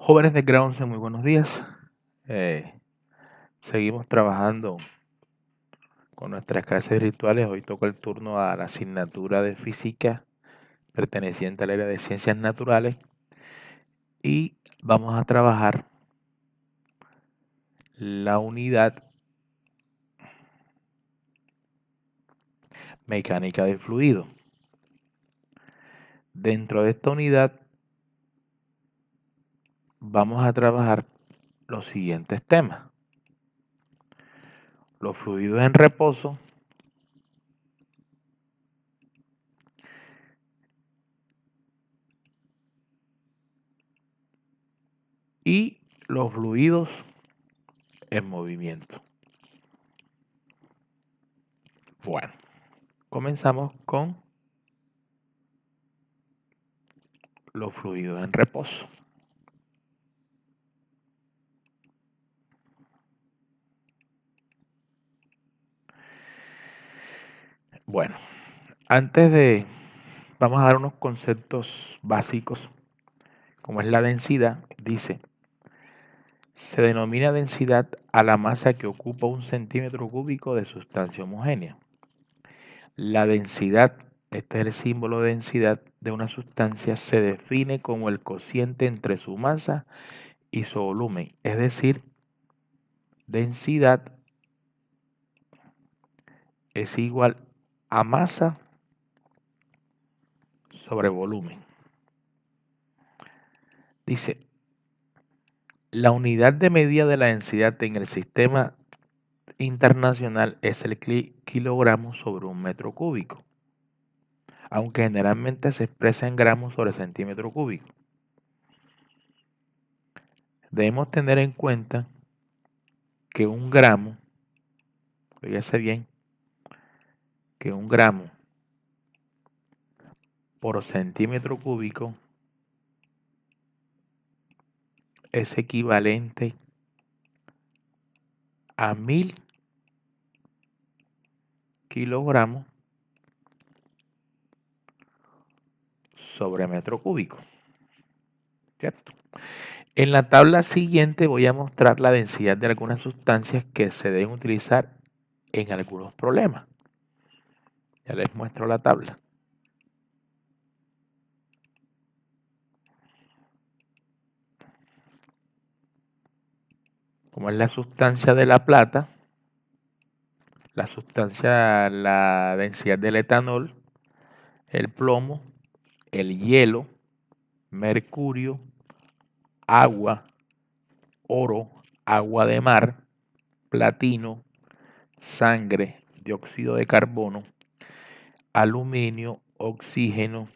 Jóvenes de Grounds, muy buenos días. Seguimos trabajando con nuestras clases virtuales. Hoy toca el turno a la asignatura de física perteneciente al área de ciencias naturales y vamos a trabajar la unidad mecánica del fluido. Dentro de esta unidad vamos a trabajar los siguientes temas: los fluidos en reposo, y los fluidos en movimiento. Bueno, comenzamos con los fluidos en reposo. Bueno, vamos a dar unos conceptos básicos, como es la densidad. Dice, se denomina densidad a la masa que ocupa un centímetro cúbico de sustancia homogénea. La densidad, este es el símbolo de densidad de una sustancia, se define como el cociente entre su masa y su volumen. Es decir, densidad es igual a masa sobre volumen. Dice, la unidad de medida de la densidad en el sistema internacional es el kilogramo sobre un metro cúbico, aunque generalmente se expresa en gramos sobre centímetro cúbico. Debemos tener en cuenta que un gramo, fíjese bien, que un gramo por centímetro cúbico es equivalente a 1000 kilogramos sobre metro cúbico, ¿cierto? En la tabla siguiente voy a mostrar la densidad de algunas sustancias que se deben utilizar en algunos problemas. Ya les muestro la tabla. Como es la sustancia de la plata, la densidad del etanol, el plomo, el hielo, mercurio, agua, oro, agua de mar, platino, sangre, dióxido de carbono, aluminio, oxígeno,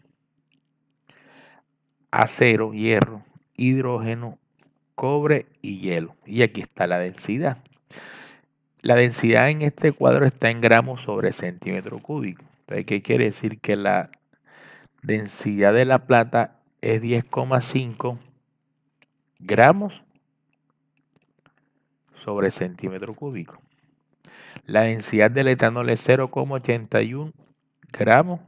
acero, hierro, hidrógeno, cobre y hielo. Y aquí está la densidad. La densidad en este cuadro está en gramos sobre centímetro cúbico. Entonces, ¿qué quiere decir? Que la densidad de la plata es 10,5 gramos sobre centímetro cúbico. La densidad del etanol es 0,81 gramos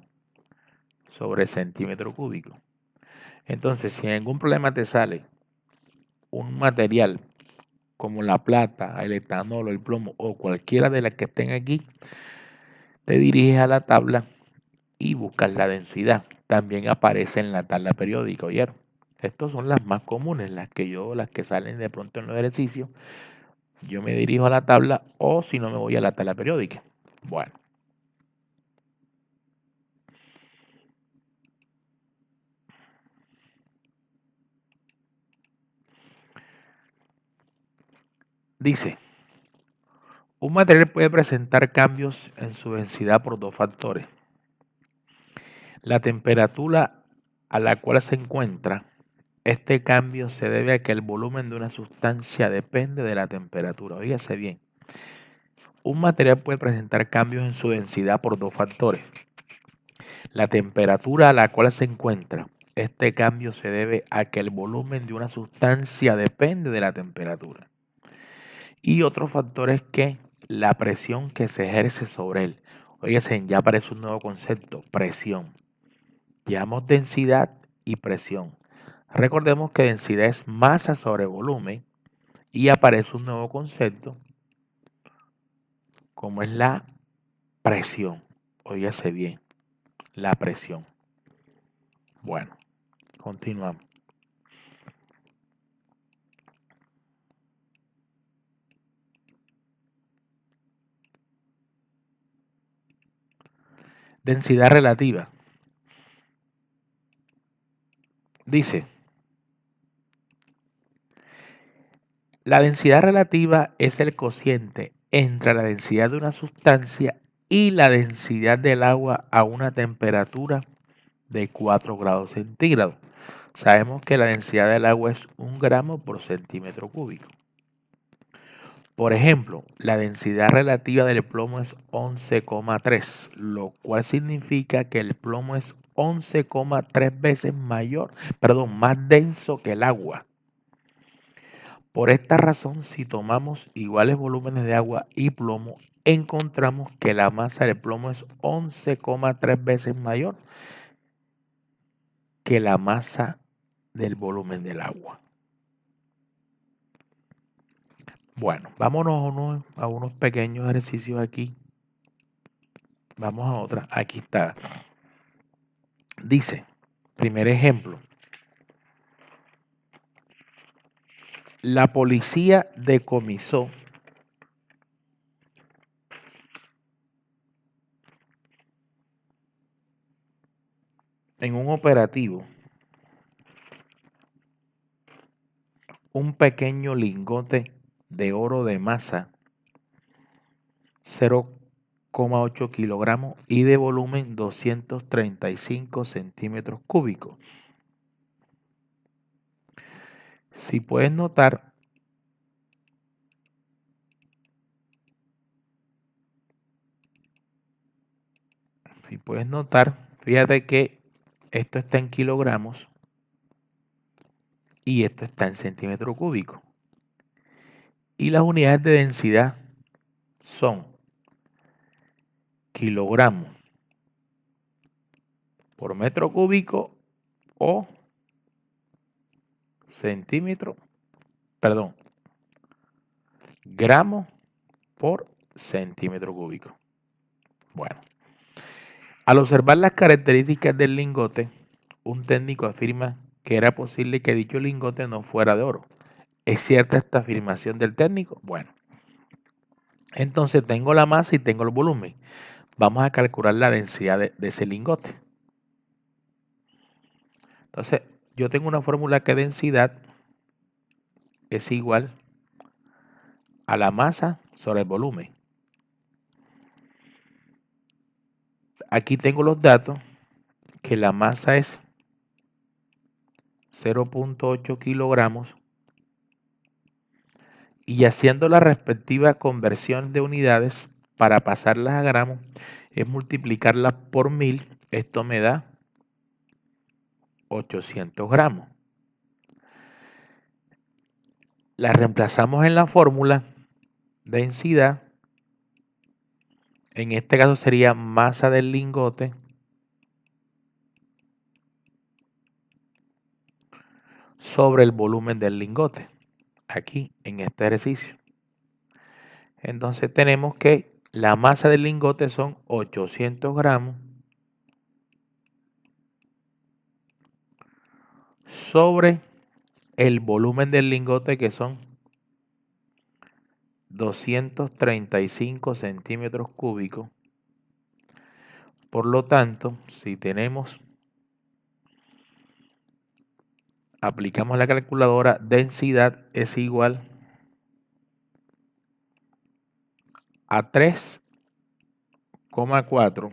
sobre centímetro cúbico. Entonces, si en algún problema te sale un material como la plata, el etanol o el plomo o cualquiera de las que estén aquí, te diriges a la tabla y buscas la densidad. También aparece en la tabla periódica, ¿oyeron? Estas son las más comunes, las que salen de pronto en los ejercicios. Yo me dirijo a la tabla o si no me voy a la tabla periódica. Bueno. Dice, un material puede presentar cambios en su densidad por dos factores: la temperatura a la cual se encuentra. Este cambio se debe a que el volumen de una sustancia depende de la temperatura. Oígase bien. Un material puede presentar cambios en su densidad por dos factores: la temperatura a la cual se encuentra. Este cambio se debe a que el volumen de una sustancia depende de la temperatura. Y otro factor es que la presión que se ejerce sobre él. Oígase, ya aparece un nuevo concepto: presión. Llevamos densidad y presión. Recordemos que densidad es masa sobre volumen y aparece un nuevo concepto como es la presión. Óigase bien, la presión. Bueno, continuamos. Densidad relativa. Dice, la densidad relativa es el cociente entre la densidad de una sustancia y la densidad del agua a una temperatura de 4 grados centígrados. Sabemos que la densidad del agua es 1 gramo por centímetro cúbico. Por ejemplo, la densidad relativa del plomo es 11,3, lo cual significa que el plomo es 11,3 veces más denso que el agua. Por esta razón, si tomamos iguales volúmenes de agua y plomo, encontramos que la masa del plomo es 11,3 veces mayor que la masa del volumen del agua. Bueno, vámonos a unos pequeños ejercicios aquí. Vamos a otra. Aquí está. Dice, primer ejemplo. La policía decomisó en un operativo un pequeño lingote de oro de masa 0,8 kilogramos y de volumen 235 centímetros cúbicos. Si puedes notar, fíjate que esto está en kilogramos y esto está en centímetros cúbicos. Y las unidades de densidad son kilogramos por metro cúbico o gramos por centímetro cúbico. Bueno, al observar las características del lingote, un técnico afirma que era posible que dicho lingote no fuera de oro. ¿Es cierta esta afirmación del técnico? Bueno, entonces tengo la masa y tengo el volumen. Vamos a calcular la densidad de ese lingote. Entonces, yo tengo una fórmula que densidad es igual a la masa sobre el volumen. Aquí tengo los datos que la masa es 0,8 kilogramos y haciendo la respectiva conversión de unidades para pasarlas a gramos es multiplicarlas por 1000. Esto me da 800 gramos. La reemplazamos en la fórmula densidad. En este caso sería masa del lingote sobre el volumen del lingote. Aquí en este ejercicio. Entonces tenemos que la masa del lingote son 800 gramos sobre el volumen del lingote que son 235 centímetros cúbicos. Por lo tanto, si aplicamos la calculadora, densidad es igual a 3,4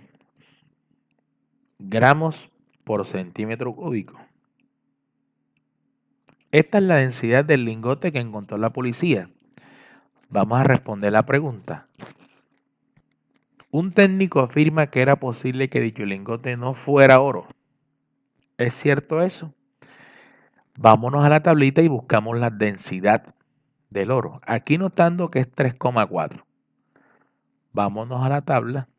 gramos por centímetro cúbico. Esta es la densidad del lingote que encontró la policía. Vamos a responder la pregunta. Un técnico afirma que era posible que dicho lingote no fuera oro. ¿Es cierto eso? Vámonos a la tablita y buscamos la densidad del oro. Aquí notando que es 3,4. Vámonos a la tabla.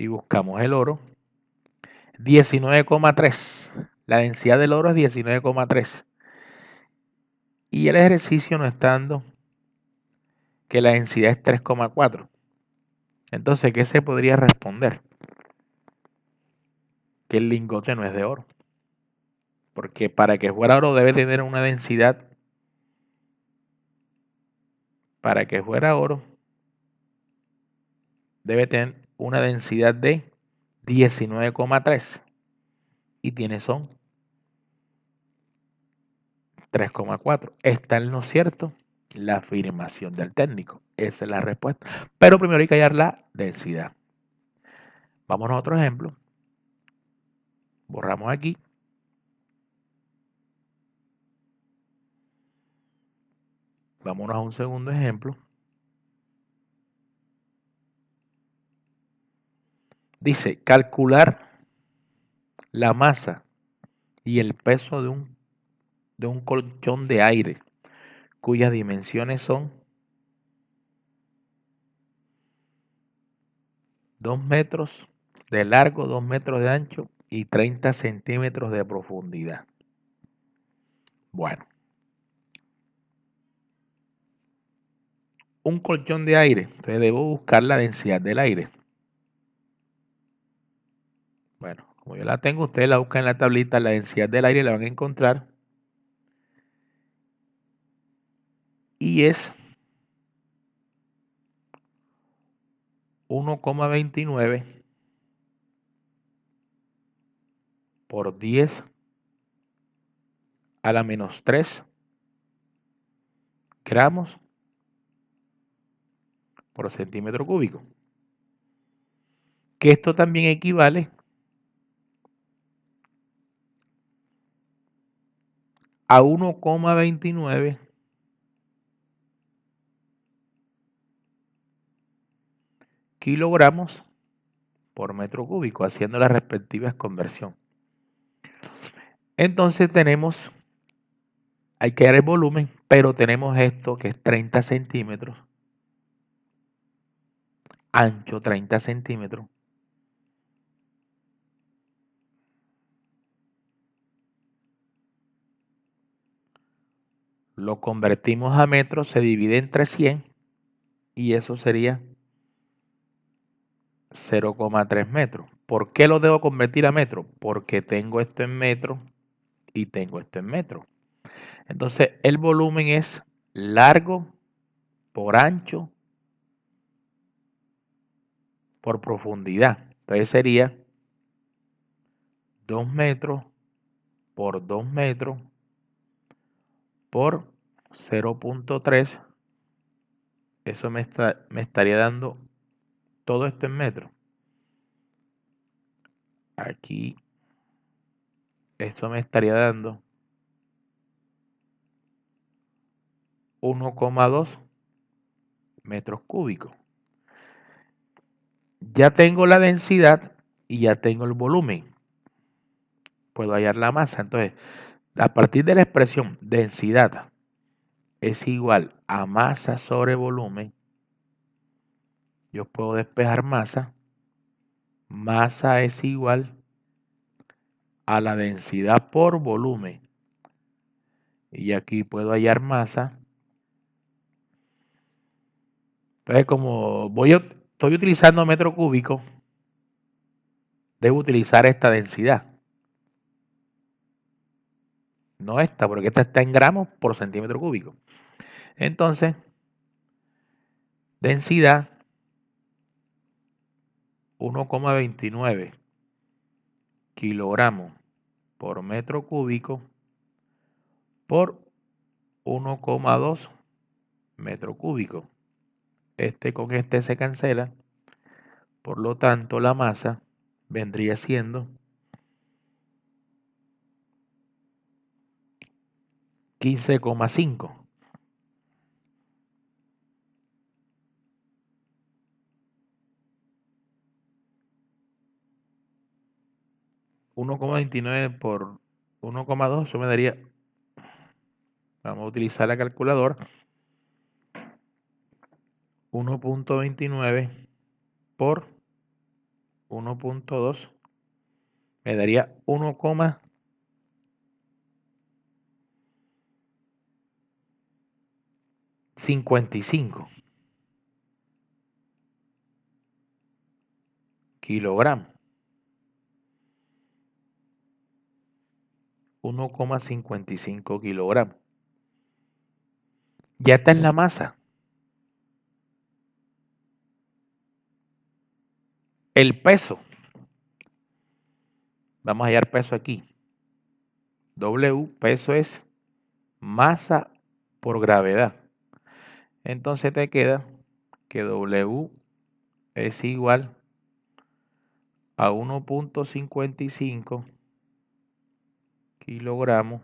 y buscamos el oro, 19,3. La densidad del oro es 19,3. Y el ejercicio nos está dando que la densidad es 3,4. Entonces, ¿qué se podría responder? Que el lingote no es de oro. Porque para que fuera oro debe tener una densidad. Para que fuera oro debe tener una densidad de 19,3. Y tiene son 3,4. Está en lo cierto la afirmación del técnico. Esa es la respuesta. Pero primero hay que hallar la densidad. Vamos a otro ejemplo. Borramos aquí. Vámonos a un segundo ejemplo. Dice, calcular la masa y el peso de un colchón de aire cuyas dimensiones son 2 metros de largo, 2 metros de ancho y 30 centímetros de profundidad. Bueno, un colchón de aire, entonces debo buscar la densidad del aire. Bueno, como yo la tengo, ustedes la buscan en la tablita, la densidad del aire la van a encontrar. Y es 1,29 por 10 a la menos 3 gramos por centímetro cúbico. Que esto también equivale a 1,29 kilogramos por metro cúbico, haciendo las respectivas conversiones. Entonces tenemos, hay que dar el volumen, pero tenemos esto que es 30 centímetros, ancho 30 centímetros. Lo convertimos a metros, se divide entre 100 y eso sería 0,3 metros. ¿Por qué lo debo convertir a metro? Porque tengo esto en metro y tengo esto en metro. Entonces el volumen es largo por ancho por profundidad. Entonces sería 2 metros por 2 metros por 0,3. Eso me estaría dando todo esto en metros. Aquí esto me estaría dando 1,2 metros cúbicos. Ya tengo la densidad y ya tengo el volumen. Puedo hallar la masa. Entonces, a partir de la expresión densidad es igual a masa sobre volumen, yo puedo despejar masa. Masa es igual a la densidad por volumen. Y aquí puedo hallar masa. Entonces, como estoy utilizando metro cúbico, debo utilizar esta densidad. No esta, porque esta está en gramos por centímetro cúbico. Entonces, densidad 1,29 kilogramos por metro cúbico por 1,2 metro cúbico. Este con este se cancela. Por lo tanto, la masa vendría siendo 15,5. 1,29 por 1,2, eso me daría, vamos a utilizar la calculadora, 1,29 por 1.2 me daría 1,55 kilogramos. 1,55 kilogramos. Ya está en la masa. El peso. Vamos a hallar peso aquí. W, peso es masa por gravedad. Entonces te queda que W es igual a 1.55 kilogramos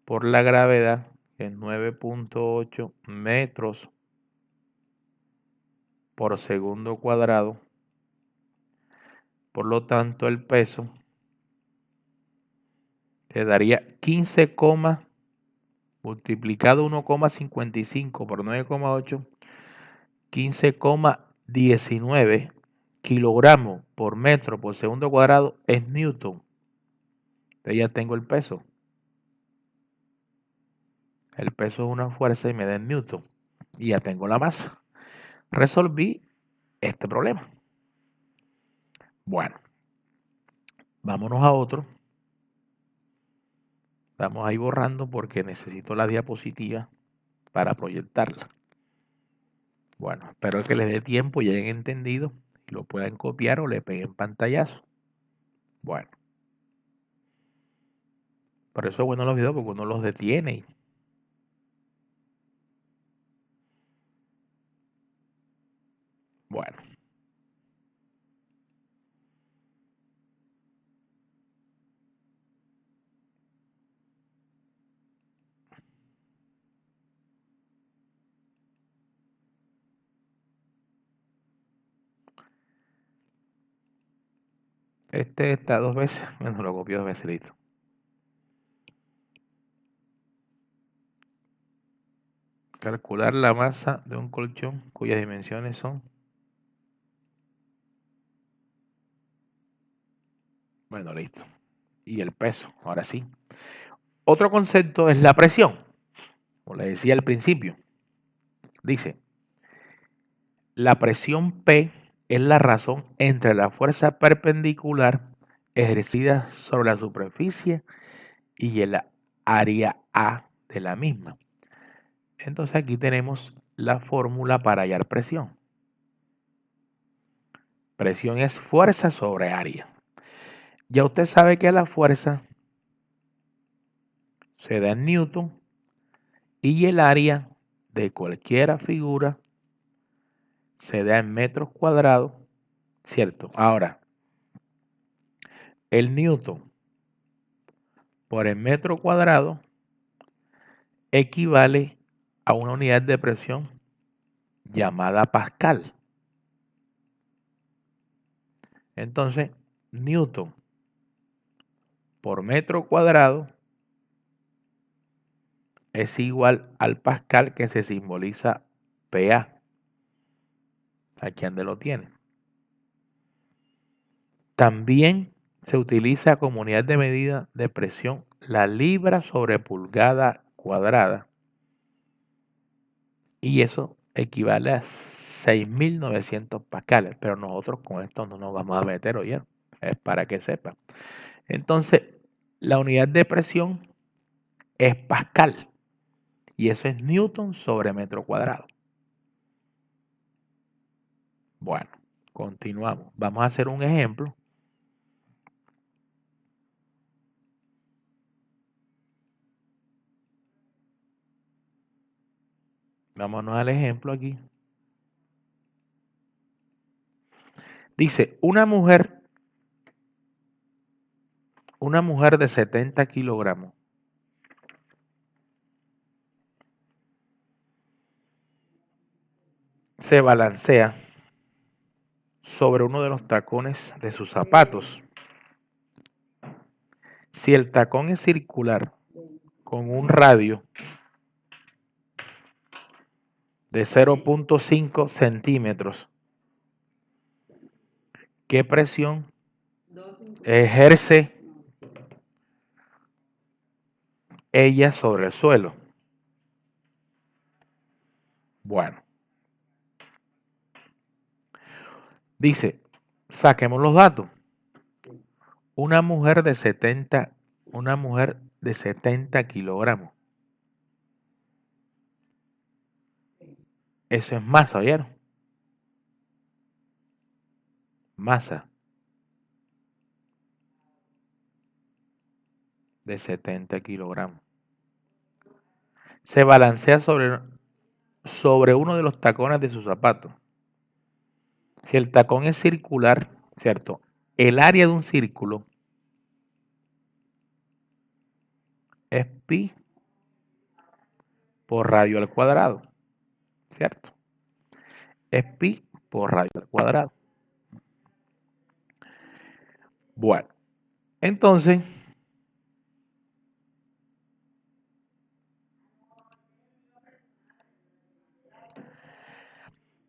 por la gravedad, que es 9.8 metros por segundo cuadrado. Por lo tanto, el peso te daría 15, multiplicado 1,55 por 9,8, 15,19 kilogramos por metro por segundo cuadrado es newton. Entonces ya tengo el peso. El peso es una fuerza y me da en newton. Y ya tengo la masa. Resolví este problema. Bueno, vámonos a otro. Vamos a ir borrando porque necesito la diapositiva para proyectarla. Bueno, espero que les dé tiempo y hayan entendido y lo puedan copiar o le peguen pantallazo. Bueno, por eso es bueno los videos porque uno los detiene. Bueno. Este está 2 veces, bueno, lo copió 2 veces, listo. Calcular la masa de un colchón cuyas dimensiones son. Bueno, listo. Y el peso, ahora sí. Otro concepto es la presión. Como les decía al principio, dice, la presión P es la razón entre la fuerza perpendicular ejercida sobre la superficie y el área A de la misma. Entonces aquí tenemos la fórmula para hallar presión. Presión es fuerza sobre área. Ya usted sabe que la fuerza se da en newton y el área de cualquier figura se da en metros cuadrados, ¿cierto? Ahora, el newton por el metro cuadrado equivale a una unidad de presión llamada pascal. Entonces, newton por metro cuadrado es igual al pascal, que se simboliza PA. Aquí donde lo tiene. También se utiliza como unidad de medida de presión la libra sobre pulgada cuadrada. Y eso equivale a 6.900 pascales. Pero nosotros con esto no nos vamos a meter, oye. Es para que sepan. Entonces, la unidad de presión es pascal. Y eso es newton sobre metro cuadrado. Bueno, continuamos. Vamos a hacer un ejemplo. Vámonos al ejemplo aquí. Dice, una mujer de 70 kilogramos se balancea sobre uno de los tacones de sus zapatos. Si el tacón es circular con un radio de 0.5 centímetros ¿Qué presión ejerce ella sobre el suelo? Bueno, dice, saquemos los datos. Una mujer de 70 kilogramos. Eso es masa, ¿oyeron? Masa de 70 kilogramos. Se balancea sobre uno de los tacones de su zapato. Si el tacón es circular, ¿cierto? El área de un círculo es pi por radio al cuadrado, ¿cierto? Es pi por radio al cuadrado. Bueno, entonces,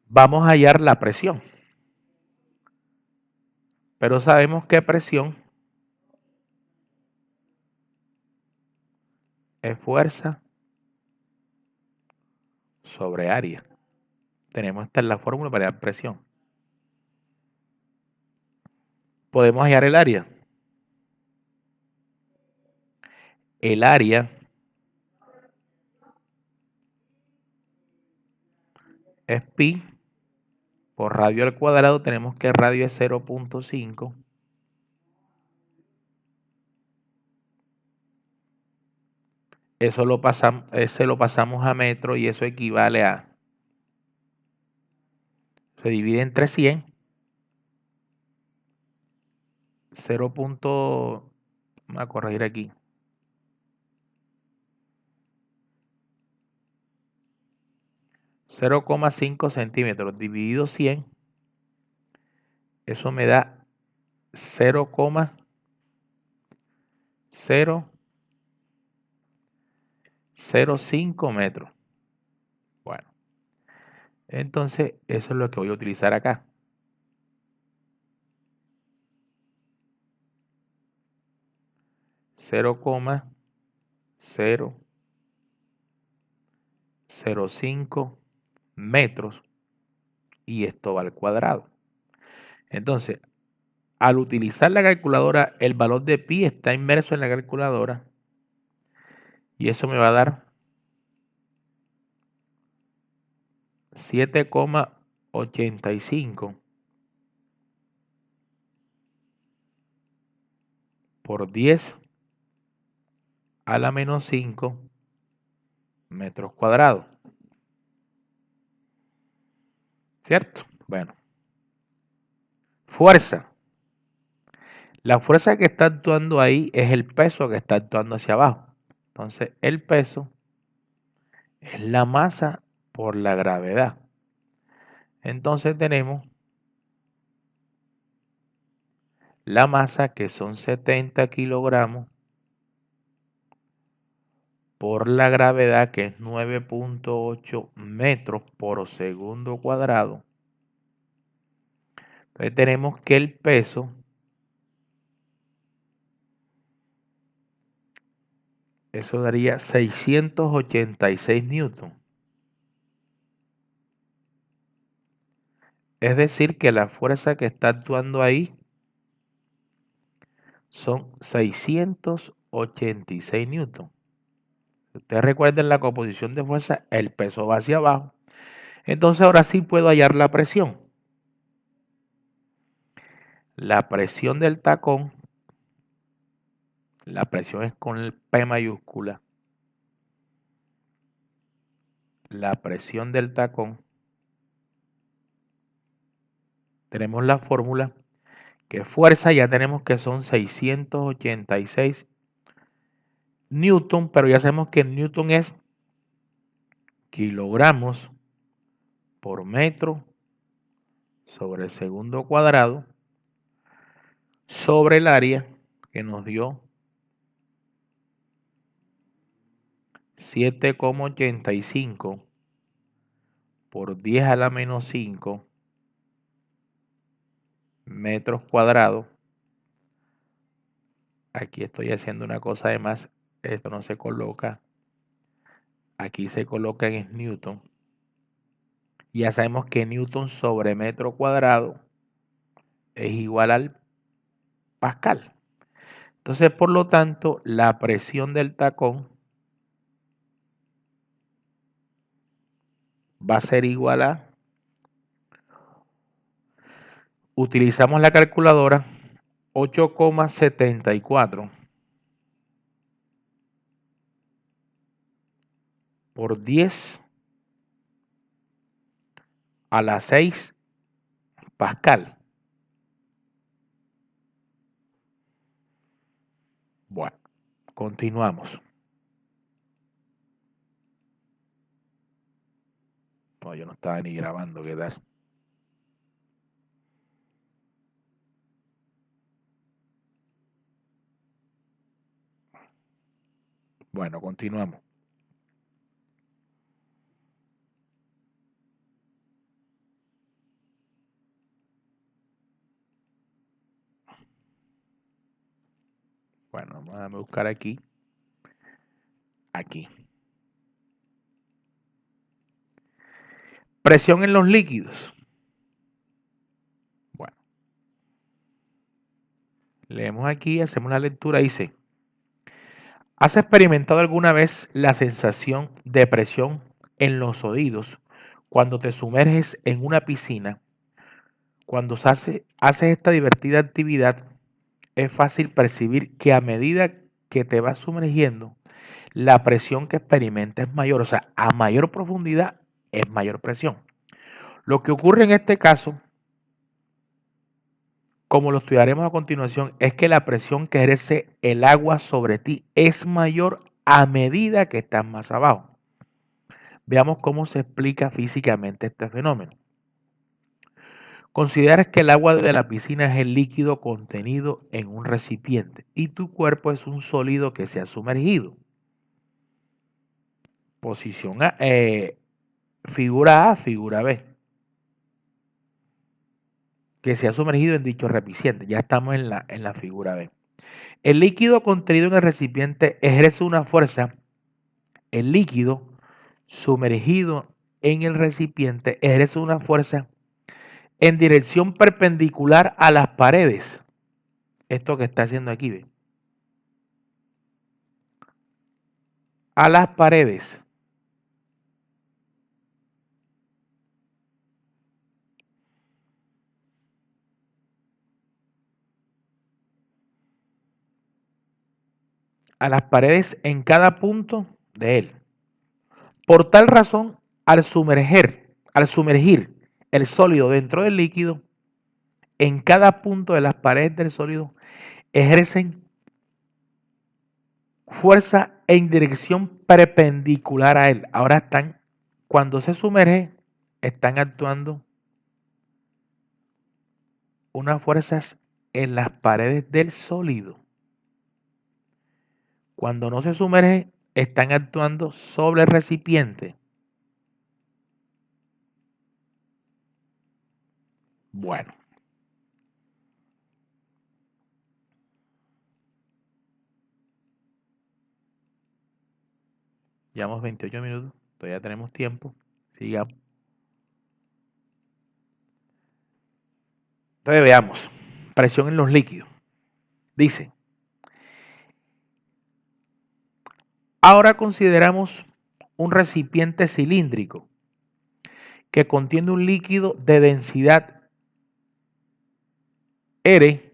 vamos a hallar la presión. Pero sabemos que presión es fuerza sobre área. Tenemos esta en la fórmula para hallar presión. Podemos hallar el área. El área es pi por radio al cuadrado. Tenemos que radio es 0.5. Eso lo pasamos a metro y eso equivale a... Se divide entre 100. 0. Vamos a corregir aquí. 0,5 centímetros dividido 100. Eso me da 0,005 metros. Bueno, entonces eso es lo que voy a utilizar acá. 0,005 metros y esto va al cuadrado. Entonces, al utilizar la calculadora, el valor de pi está inmerso en la calculadora y eso me va a dar 7,85 por 10 a la menos 5 metros cuadrados. ¿Cierto? Bueno. Fuerza. La fuerza que está actuando ahí es el peso que está actuando hacia abajo. Entonces, el peso es la masa por la gravedad. Entonces tenemos la masa que son 70 kilogramos por la gravedad que es 9.8 metros por segundo cuadrado. Entonces tenemos que el peso eso daría 686 newton. Es decir que la fuerza que está actuando ahí son 686 newton. Ustedes recuerden la composición de fuerza, el peso va hacia abajo. Entonces ahora sí puedo hallar la presión. La presión del tacón, la presión es con el P mayúscula. La presión del tacón, tenemos la fórmula, que fuerza ya tenemos que son 686 newton, pero ya sabemos que el newton es kilogramos por metro sobre el segundo cuadrado sobre el área que nos dio 7,85 por 10 a la menos 5 metros cuadrados. Aquí estoy haciendo una cosa de más. Esto no se coloca. Aquí se coloca en Newton. Ya sabemos que Newton sobre metro cuadrado es igual al pascal. Entonces, por lo tanto, la presión del tacón va a ser igual a, utilizamos la calculadora, 8,74 por 10 a la 6 pascal. Bueno, continuamos. No, yo no estaba ni grabando, ¿qué tal? Bueno, continuamos. Bueno, vamos a buscar aquí. Aquí. Presión en los líquidos. Bueno, leemos aquí, hacemos la lectura, dice, ¿has experimentado alguna vez la sensación de presión en los oídos cuando te sumerges en una piscina? Cuando haces esta divertida actividad, es fácil percibir que a medida que te vas sumergiendo, la presión que experimenta es mayor, o sea, a mayor profundidad es mayor presión. Lo que ocurre en este caso, como lo estudiaremos a continuación, es que la presión que ejerce el agua sobre ti es mayor a medida que estás más abajo. Veamos cómo se explica físicamente este fenómeno. Consideras que el agua de la piscina es el líquido contenido en un recipiente y tu cuerpo es un sólido que se ha sumergido. Posición A, figura A, figura B, que se ha sumergido en dicho recipiente. Ya estamos en la figura B. El líquido contenido en el recipiente ejerce una fuerza. El líquido sumergido en el recipiente ejerce una fuerza en dirección perpendicular a las paredes. Esto que está haciendo aquí, ¿ve? A las paredes. A las paredes en cada punto de él. Por tal razón, al sumergir el sólido dentro del líquido, en cada punto de las paredes del sólido ejercen fuerza en dirección perpendicular a él. Ahora cuando se sumerge, están actuando unas fuerzas en las paredes del sólido. Cuando no se sumerge, están actuando sobre el recipiente. Bueno. Llevamos 28 minutos, todavía tenemos tiempo. Sigamos. Entonces veamos. Presión en los líquidos. Dice, ahora consideramos un recipiente cilíndrico que contiene un líquido de densidad R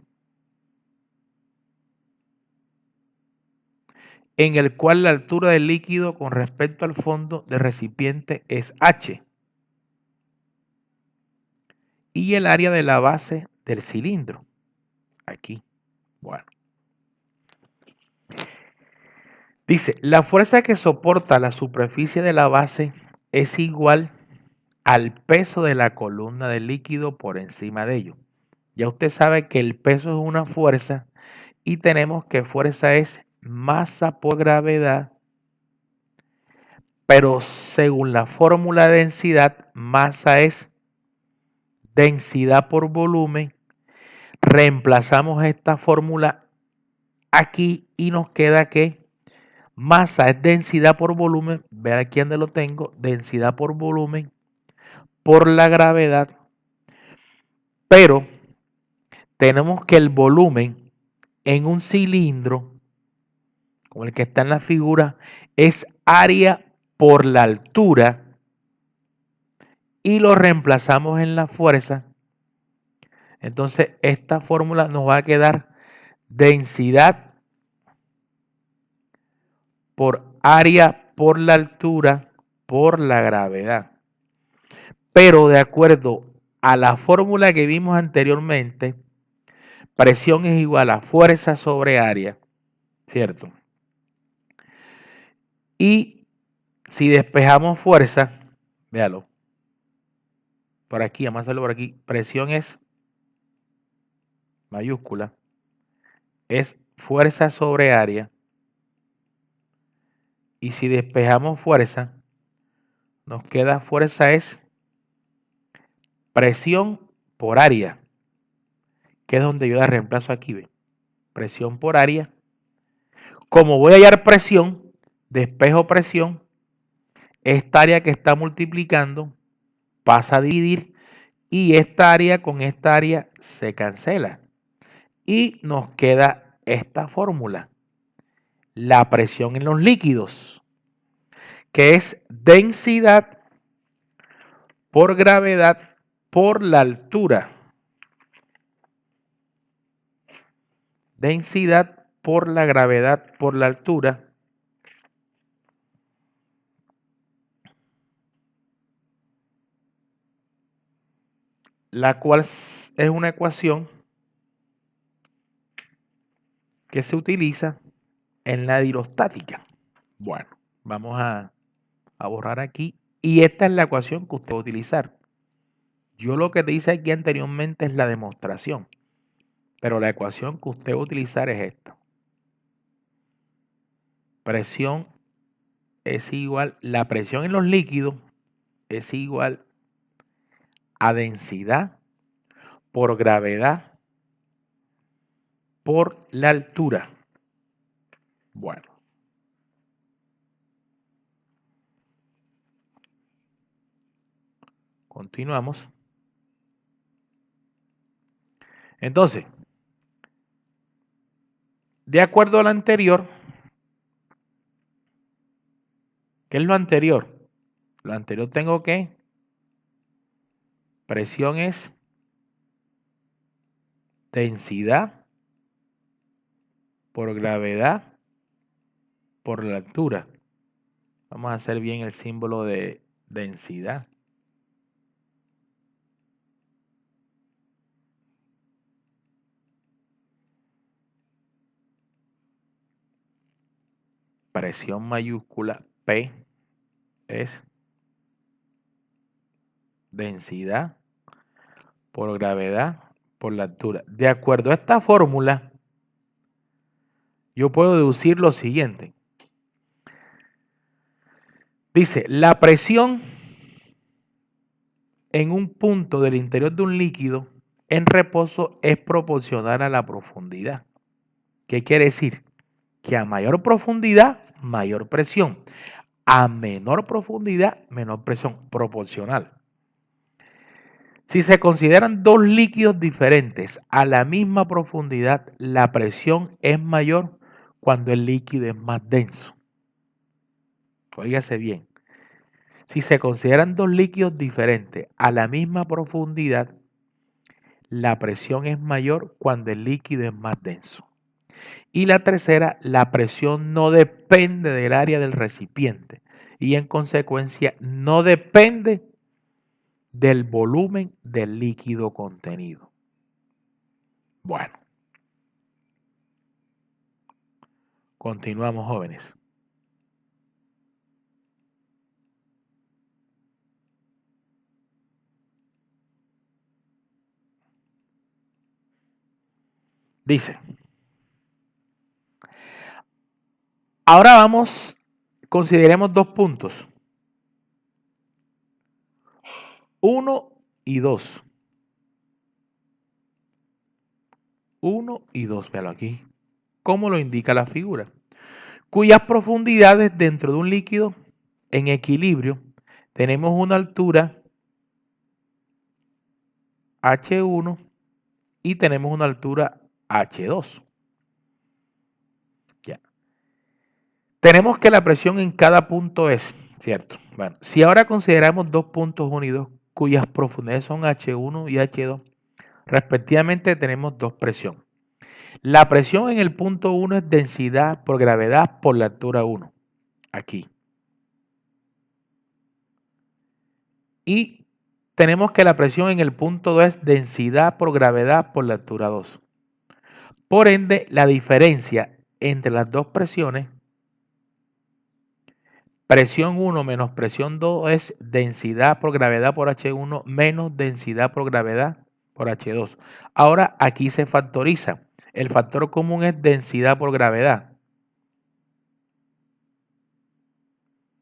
en el cual la altura del líquido con respecto al fondo del recipiente es H y el área de la base del cilindro. Aquí. Bueno. Dice, la fuerza que soporta la superficie de la base es igual al peso de la columna del líquido por encima de ello. Ya usted sabe que el peso es una fuerza y tenemos que fuerza es masa por gravedad, pero según la fórmula de densidad, masa es densidad por volumen Reemplazamos esta fórmula aquí y nos queda que masa es densidad por volumen, vean aquí donde lo tengo, densidad por volumen por la gravedad, pero tenemos que el volumen en un cilindro, como el que está en la figura, es área por la altura y lo reemplazamos en la fuerza. Entonces esta fórmula nos va a quedar densidad por área por la altura por la gravedad. Pero de acuerdo a la fórmula que vimos anteriormente, presión es igual a fuerza sobre área, ¿cierto? Y si despejamos fuerza, véalo, por aquí, vamos a hacerlo por aquí, presión es mayúscula, es fuerza sobre área. Y si despejamos fuerza, nos queda fuerza es presión por área, que es donde yo la reemplazo aquí, ¿ve? Presión por área. Como voy a hallar presión, despejo presión, esta área que está multiplicando pasa a dividir y esta área con esta área se cancela. Y nos queda esta fórmula, la presión en los líquidos, que es densidad por gravedad por la altura. Densidad por la gravedad por la altura. La cual es una ecuación que se utiliza en la hidrostática. Bueno, vamos a borrar aquí. Y esta es la ecuación que usted va a utilizar. Yo lo que te hice aquí anteriormente es la demostración. Pero la ecuación que usted va a utilizar es esta. Presión es igual, la presión en los líquidos es igual a densidad por gravedad por la altura. Bueno. Continuamos. Entonces, de acuerdo a lo anterior, ¿qué es lo anterior? Lo anterior tengo que presión es densidad por gravedad por la altura. Vamos a hacer bien el símbolo de densidad. Presión mayúscula P es densidad por gravedad por la altura. De acuerdo a esta fórmula, yo puedo deducir lo siguiente. Dice, la presión en un punto del interior de un líquido en reposo es proporcional a la profundidad. ¿Qué quiere decir? Que a mayor profundidad, mayor presión. A menor profundidad, menor presión, proporcional. Si se consideran dos líquidos diferentes a la misma profundidad, la presión es mayor cuando el líquido es más denso. Óigase bien. Si se consideran dos líquidos diferentes a la misma profundidad, la presión es mayor cuando el líquido es más denso. Y la tercera, la presión no depende del área del recipiente y en consecuencia no depende del volumen del líquido contenido. Bueno, continuamos, jóvenes. Dice, ahora vamos, consideremos dos puntos. 1 y 2. 1 y 2. Véalo aquí. Como lo indica la figura. Cuyas profundidades dentro de un líquido en equilibrio tenemos una altura H1 y tenemos una altura H2. Ya. Tenemos que la presión en cada punto es, ¿cierto? Bueno, si ahora consideramos dos puntos unidos cuyas profundidades son H1 y H2, respectivamente tenemos dos presiones. La presión en el punto 1 es densidad por gravedad por la altura 1, aquí. Y tenemos que la presión en el punto 2 es densidad por gravedad por la altura 2. Por ende, la diferencia entre las dos presiones, presión 1 menos presión 2, es densidad por gravedad por H1 menos densidad por gravedad por H2. Ahora aquí se factoriza. El factor común es densidad por gravedad.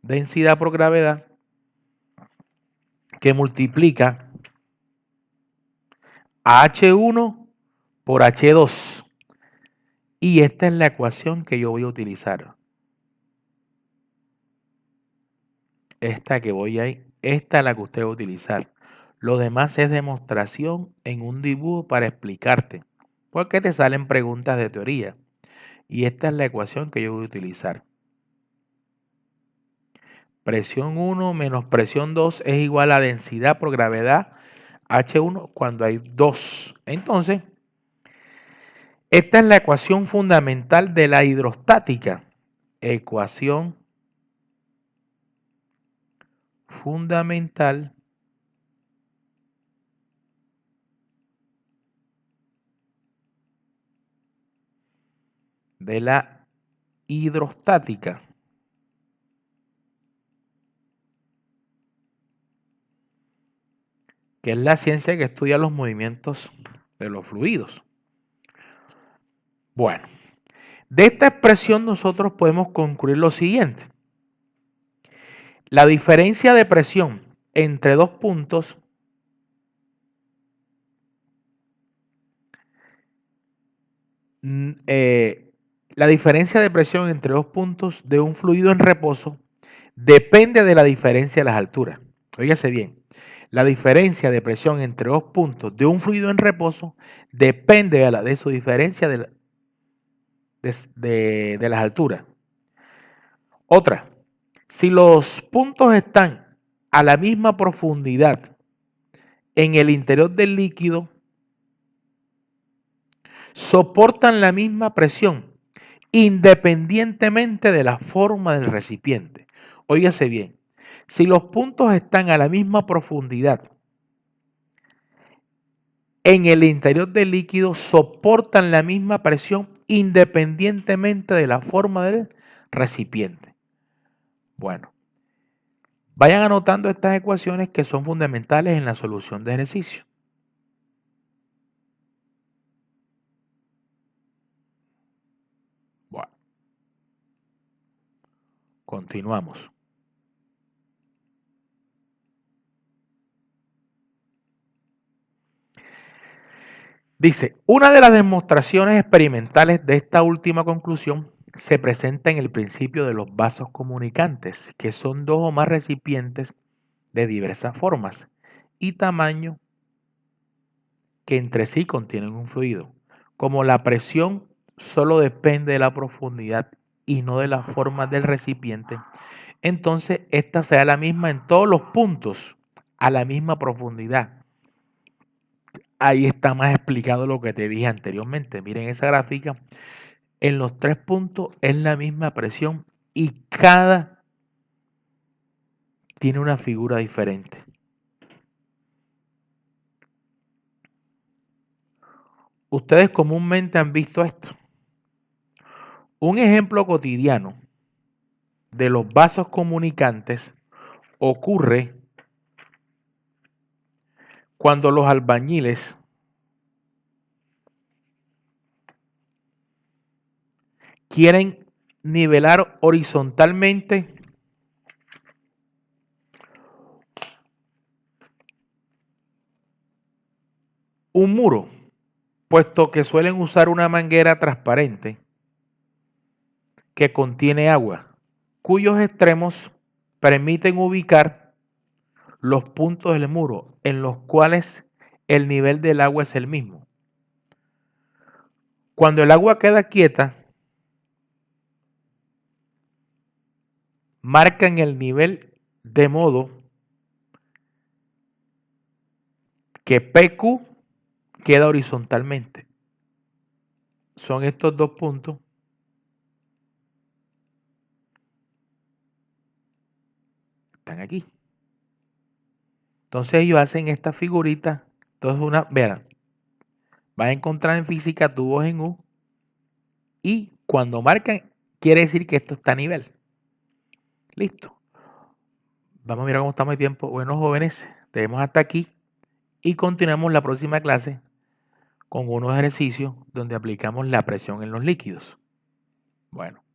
Densidad por gravedad que multiplica a H1 por H2. Y esta es la ecuación que yo voy a utilizar. Esta es la que usted va a utilizar. Lo demás es demostración en un dibujo para explicarte. Porque te salen preguntas de teoría. Y esta es la ecuación que yo voy a utilizar. Presión 1 menos presión 2 es igual a densidad por gravedad H1 cuando hay 2. Entonces, esta es la ecuación fundamental de la hidrostática. Ecuación fundamental de la hidrostática. Que es la ciencia que estudia los movimientos de los fluidos. Bueno, de esta expresión nosotros podemos concluir lo siguiente. La diferencia de presión entre dos puntos la diferencia de presión entre dos puntos de un fluido en reposo depende de la diferencia de las alturas. Óigase bien, la diferencia de presión entre dos puntos de un fluido en reposo depende de su diferencia de las alturas. Otra, si los puntos están a la misma profundidad en el interior del líquido, soportan la misma presión independientemente de la forma del recipiente. Óigase bien, si los puntos están a la misma profundidad en el interior del líquido, soportan la misma presión independientemente de la forma del recipiente. Bueno, vayan anotando estas ecuaciones que son fundamentales en la solución de ejercicio. Bueno, continuamos. Dice, una de las demostraciones experimentales de esta última conclusión se presenta en el principio de los vasos comunicantes, que son dos o más recipientes de diversas formas y tamaño que entre sí contienen un fluido. Como la presión solo depende de la profundidad y no de la forma del recipiente, entonces esta será la misma en todos los puntos, a la misma profundidad. Ahí está más explicado lo que te dije anteriormente. Miren esa gráfica. En los tres puntos es la misma presión y cada tiene una figura diferente. Ustedes comúnmente han visto esto. Un ejemplo cotidiano de los vasos comunicantes ocurre cuando los albañiles quieren nivelar horizontalmente un muro. puesto que suelen usar una manguera transparente que contiene agua, cuyos extremos permiten ubicar los puntos del muro en los cuales el nivel del agua es el mismo. Cuando el agua queda quieta, marcan el nivel de modo que PQ queda horizontalmente. Son estos dos puntos. Están aquí. Entonces ellos hacen esta figurita. Entonces vean, van a encontrar en física tubos en U y cuando marcan quiere decir que esto está a nivel. Listo. Vamos a mirar cómo estamos de tiempo. Bueno, jóvenes, tenemos hasta aquí y continuamos la próxima clase con unos ejercicios donde aplicamos la presión en los líquidos. Bueno.